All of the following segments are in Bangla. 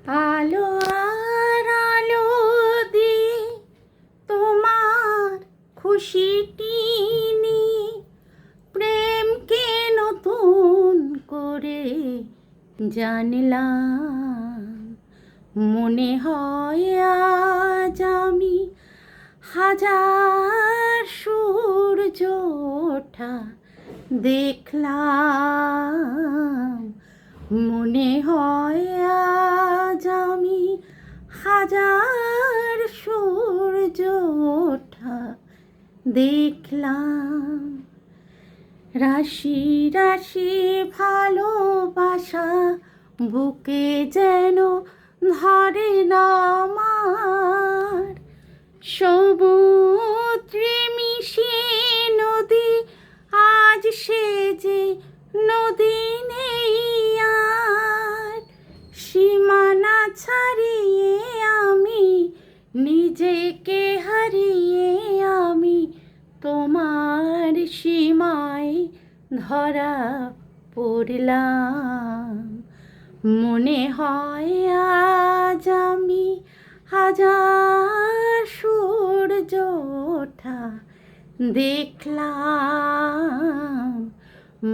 আলো আর আলো দিয়ে তোমার খুশিটি নিয়ে প্রেমকে নতুন করে জানলাম। মনে হয় আজ আমি হাজার সূর্য ওঠা দেখলাম। মনে হয় আজ আমি হাজার সূর্য ওঠা দেখলাম। রাশি রাশি ভালোবাসা বুকে যেন ধরে না আমার। সমুদ্রে মিশিয়ে নদী আজ সেজে নদী নেই আর। সীমানা ছাড়িয়ে আমি নিজেকে হারিয়ে আমি তোমার সীমায় ধরা পড়লাম। মনে হয় আজ আমি হাজার সূর্য ওঠা দেখলাম।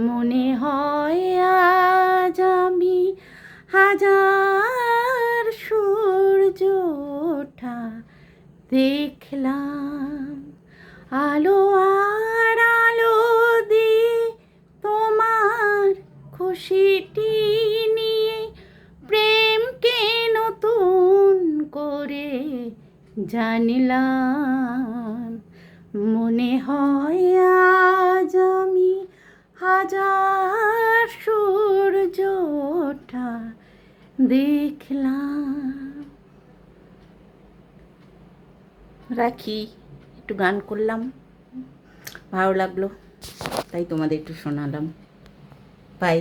মনে হয় আজ আমি হাজার সূর্য ওঠা দেখলাম। আলো আর আলো দিয়ে তোমার খুশিটি নিয়ে প্রেমকে নতুন করে জানলাম। মনে হয় আজ আমি হাজার সূর্য ওঠা দেখলাম। রাখি, একটু গান করলাম, ভালো লাগলো তাই তোমাদের একটু শোনালাম। বাই।